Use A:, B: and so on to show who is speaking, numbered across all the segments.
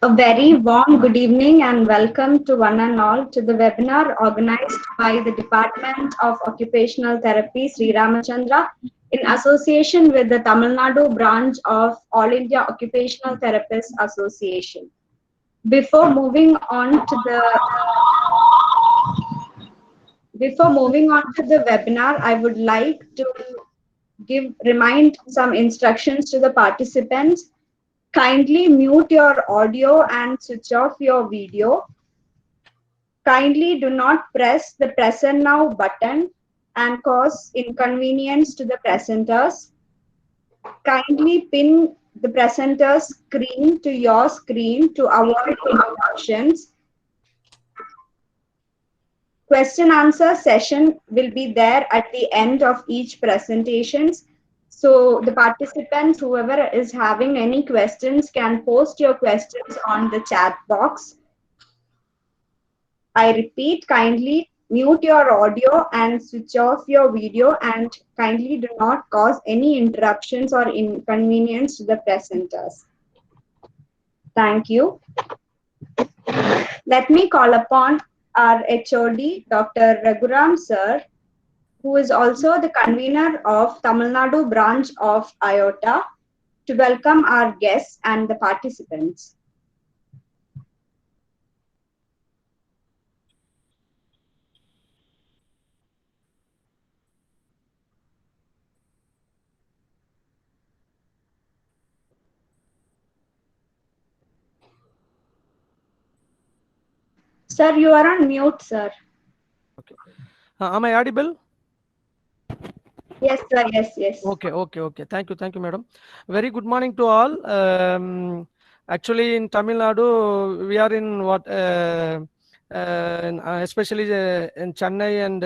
A: A very warm good evening and welcome to one and all to the webinar organized by the Department of Occupational Therapy, Sri Ramachandra, in association with the Tamil Nadu branch of All India Occupational Therapists Association. Before moving on to the webinar, I would like to remind some instructions to the participants. Kindly mute your audio and switch off your video. Kindly do not press the present now button and cause inconvenience to the presenters. Kindly pin the presenter's screen to your screen to avoid interruptions. Question answer session will be there at the end of each presentations. So the participants, whoever is having any questions, can post your questions on the chat box. I repeat, kindly mute your audio and switch off your video, and kindly do not cause any interruptions or inconvenience to the presenters. Thank you. Let me call upon our HOD, Dr. Raghuram sir, who is also the convener of Tamil Nadu branch of IOTA, to welcome our guests and the participants. Sir, you are on mute, sir.
B: Okay. Am I audible?
A: Yes, sir. Yes.
B: Okay. Thank you, madam. Very good morning to all. Actually, in Tamil Nadu, we are in especially in Chennai and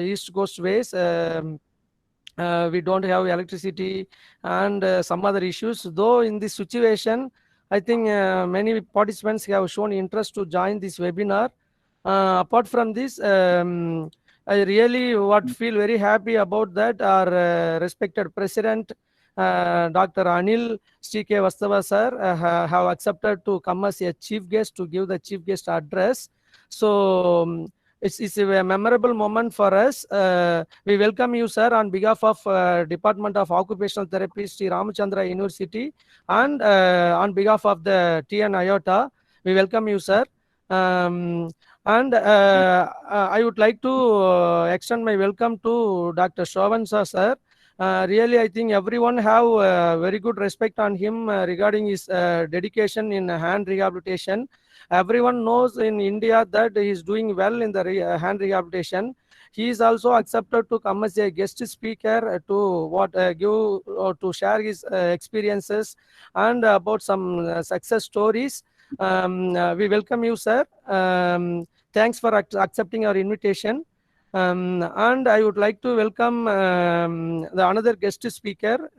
B: East Coast ways. We don't have electricity and some other issues. Though in this situation, I think many participants have shown interest to join this webinar. Apart from this, I really feel very happy about that. Our respected President, Dr. Anil C.K. Vastava sir, have accepted to come as a chief guest to give the chief guest address. So it's a memorable moment for us. We welcome you, sir, on behalf of Department of Occupational Therapy, Sri Ramachandra University, and on behalf of the TN IOTA, we welcome you, sir. And I would like to extend my welcome to Dr. Shravan sir. Really, I think everyone have very good respect on him regarding his dedication in hand rehabilitation. Everyone knows in India that he is doing well in the hand rehabilitation. He is also accepted to come as a guest speaker to share his experiences and about some success stories. We welcome you, sir. Thanks for accepting our invitation. And I would like to welcome the another guest speaker,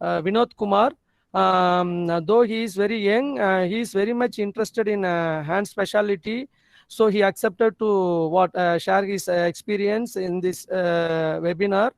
B: Vinod Kumar. Though he is very young, he is very much interested in hand specialty. So he accepted to share his experience in this webinar.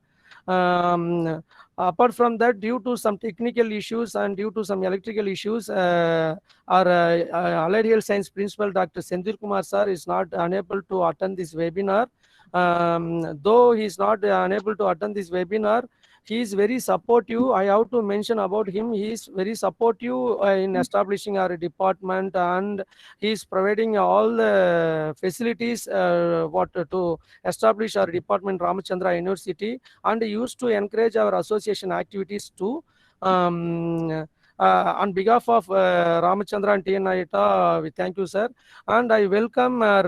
B: Apart from that, due to some technical issues and due to some electrical issues, our Allied Health Science Principal, Dr. Senthil Kumar sir, is not unable to attend this webinar. Though he is not unable to attend this webinar, he is very supportive. I have to mention about him. He is very supportive in establishing our department, and he is providing all the facilities to establish our department, Ramachandra University, and he used to encourage our association activities too. On behalf of Ramachandra and TN IOTA, we thank you, sir. And I welcome our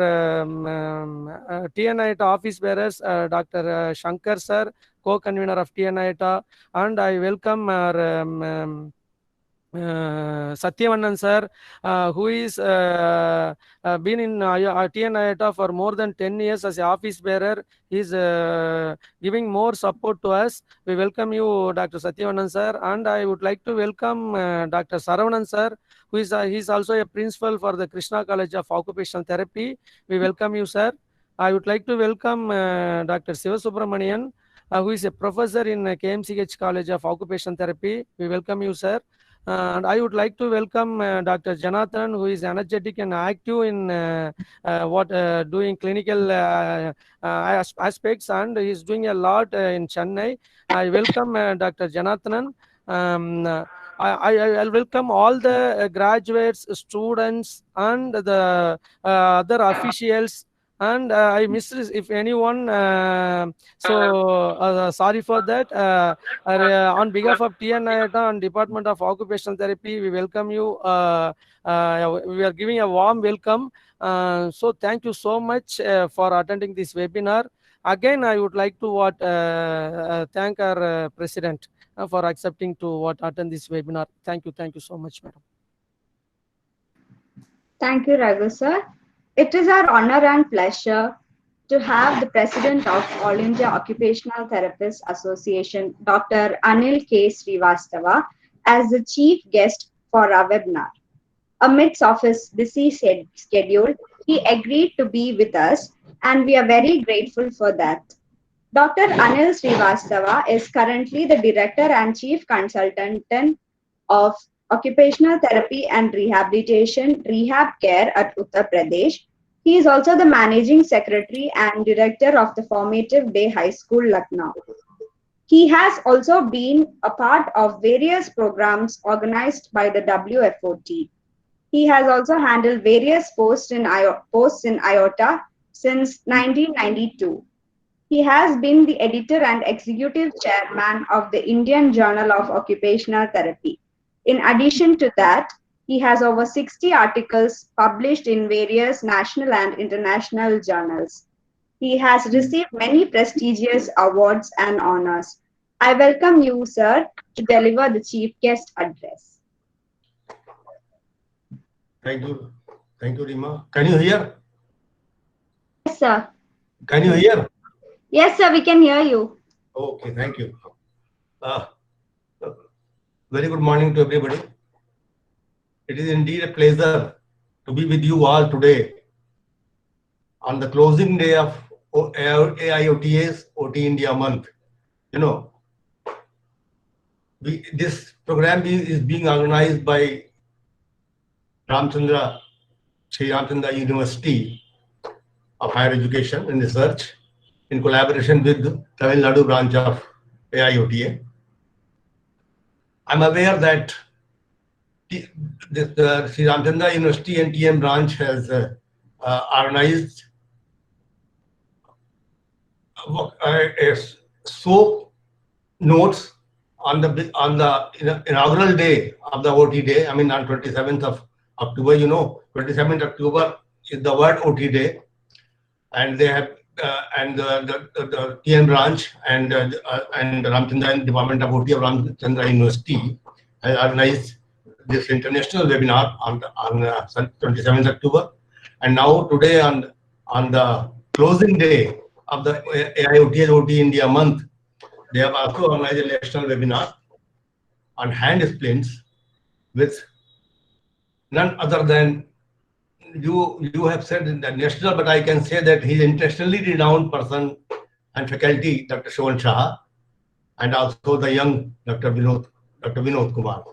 B: TN IOTA office bearers, Dr. Shankar sir, co-convener of TN IOTA, and I welcome our Satyavanan sir, who is been in TN IOTA for more than 10 years as an office bearer. He is giving more support to us. We welcome you, Dr. Satyavanan sir, and I would like to welcome Dr. Saravanan sir, who is he is also a principal for the Krishna College of Occupational Therapy. We welcome you, sir. I would like to welcome Dr. Sivasubramanian, who is a professor in KMCH College of Occupational Therapy. We welcome you, sir. And I would like to welcome Dr. Janathan, who is energetic and active in doing clinical aspects, and he is doing a lot in Chennai. I welcome Dr. Janathan. I'll welcome all the graduates, students, and the other officials. And I missed if anyone. Sorry for that. On behalf of TN Ayata and Department of Occupational Therapy, we welcome you. We are giving a warm welcome. So thank you so much for attending this webinar. Again, I would like to thank our president for accepting to attend this webinar. Thank you so much, madam.
A: Thank you, Raghu sir. It is our honor and pleasure to have the President of All India Occupational Therapists Association, Dr. Anil K. Srivastava, as the chief guest for our webinar. Amidst of his busy schedule, he agreed to be with us, and we are very grateful for that. Dr. Anil Srivastava is currently the Director and Chief Consultant of Occupational Therapy and Rehabilitation Rehab Care at Uttar Pradesh. He is also the Managing Secretary and Director of the Formative Day High School, Lucknow. He has also been a part of various programs organized by the WFOT. He has also handled various posts in IOTA since 1992. He has been the editor and executive chairman of the Indian Journal of Occupational Therapy. In addition to that, he has over 60 articles published in various national and international journals. He has received many prestigious awards and honors. I welcome you, sir, to deliver the chief guest address.
C: Thank you, Rima. Can you hear?
A: Yes, sir.
C: Can you hear?
A: Yes, sir, we can hear you.
C: Okay, thank you. Very good morning to everybody. It is indeed a pleasure to be with you all today on the closing day of AIOTA's OT India month. You know, this program is being organized by Sri Ramchandra University of Higher Education and Research in collaboration with the Tamil Nadu branch of AIOTA. I'm aware that the Sri Ramchandra University and TM branch has organized SOAP notes on the inaugural day of the OT day. I mean, on 27th of October. You know, 27th October is the World OT Day, and they have the TN branch and Ramchandra Department of OT of Ramchandra University has organized this international webinar on 27th October, and now today on the closing day of the AIOTA's OT India month, they have also organized a national webinar on hand splints with none other than you have said in the national, but I can say that he's an internationally renowned person and faculty, Dr. Shovan Shah, and also the young Dr. Vinod Kumar.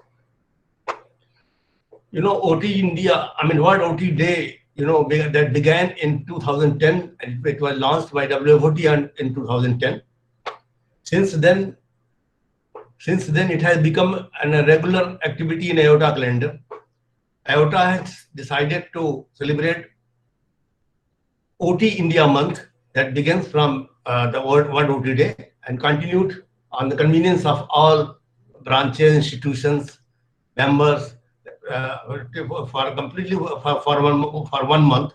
C: You know, OT India, I mean, World OT Day, you know, that began in 2010, and it was launched by WFOT in 2010. Since then, it has become a regular activity in IOTA calendar. IOTA has decided to celebrate OT India month that begins from the World OT Day and continued on the convenience of all branches, institutions, members for 1 month.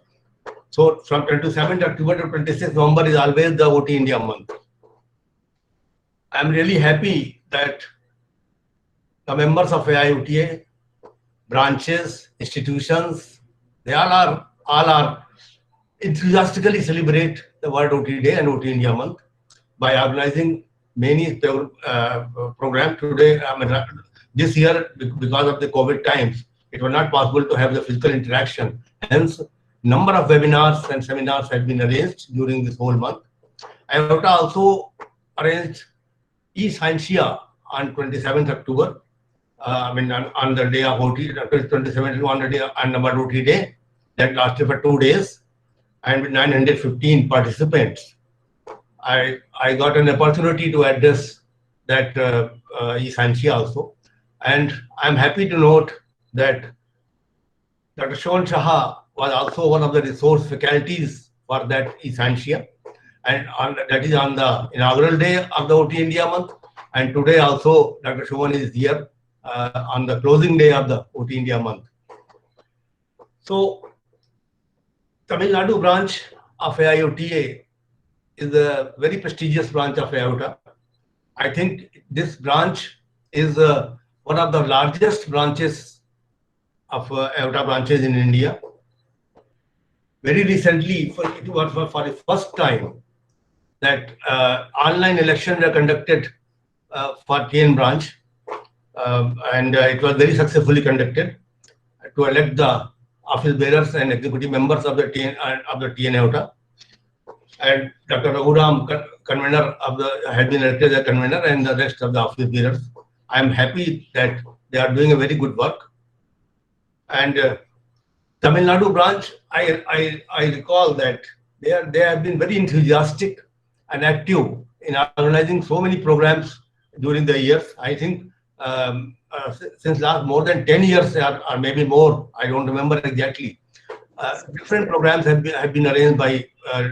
C: So from 27th October to 26th November is always the OT India month. I'm really happy that the members of AIOTA, branches, institutions, they all are enthusiastically celebrate the World OT Day and OT India month by organizing many programs today. I mean, this year, because of the COVID times, it was not possible to have the physical interaction. Hence, number of webinars and seminars have been arranged during this whole month. IOTA also arranged eScientia on 27th October I mean, on the day of OT, 2017, on the day on number OT day, that lasted for 2 days, and with 915 participants. I got an opportunity to address that Esanchia also, and I'm happy to note that Dr. Shravan Saha was also one of the resource faculties for that Esanchia, and that is on the inaugural day of the OT India month. And today also, Dr. Shravan is here on the closing day of the OT India month. So, Tamil Nadu branch of AIOTA is a very prestigious branch of AIOTA. I think this branch is one of the largest branches of AIOTA branches in India. Very recently, it was for the first time that online elections were conducted for TN branch, and it was very successfully conducted to elect the office bearers and executive members of the TN AIOTA. And Dr. Raghuram, convener had been elected as convener, and the rest of the office bearers. I am happy that they are doing a very good work. And Tamil Nadu branch, I recall that they have been very enthusiastic and active in organizing so many programs during the years. I think since last more than 10 years or maybe more, I don't remember exactly. Different programs have been arranged by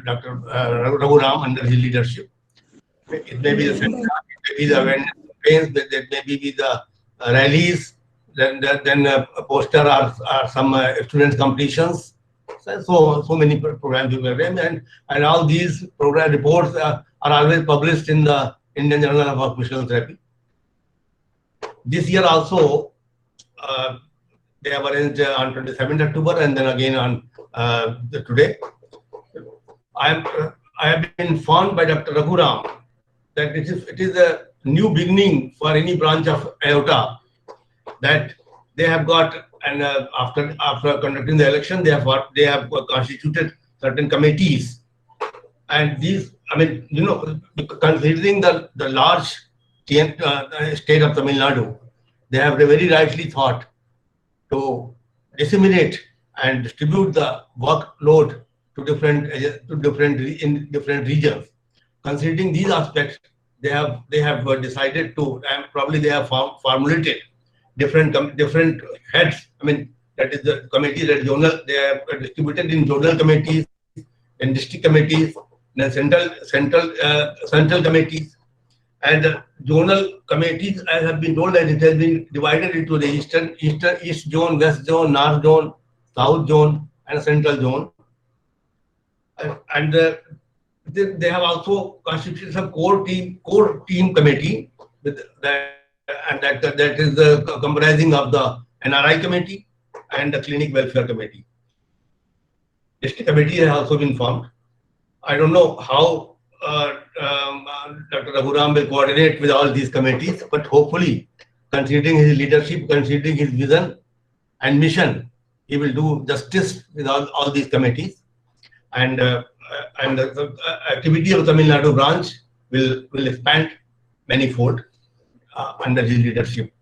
C: Dr. Raghuram under his leadership. It may be the seminar, it may be the awareness campaigns, it may be the rallies, then a poster or some student competitions. So many programs we arranged, and all these program reports are always published in the Indian Journal of Occupational Therapy. This year also, they have arranged on 27th October and then again on today. I have been informed by Dr. Raghuram that it is a new beginning for any branch of AIOTA, that they have got, and after conducting the election, they have constituted certain committees, and these, I mean, you know, considering the large state of Tamil Nadu, they have very rightly thought to disseminate and distribute the workload to different regions. Considering these aspects, they have decided to, and probably they have formulated different heads. I mean, that is the committees that zonal, they are distributed in zonal committees, in district committees, in central committees, and zonal committees. I have been told that it has been divided into the east zone, west zone, north zone, south zone, and central zone. And they have also constituted some core team committee with that, and that is comprising of the NRI committee and the clinic welfare committee. District committee has also been formed. I don't know how Dr. Raghuram will coordinate with all these committees, but hopefully, considering his leadership, considering his vision and mission, he will do justice with all these committees, and the activity of Tamil Nadu branch will expand manifold under his leadership.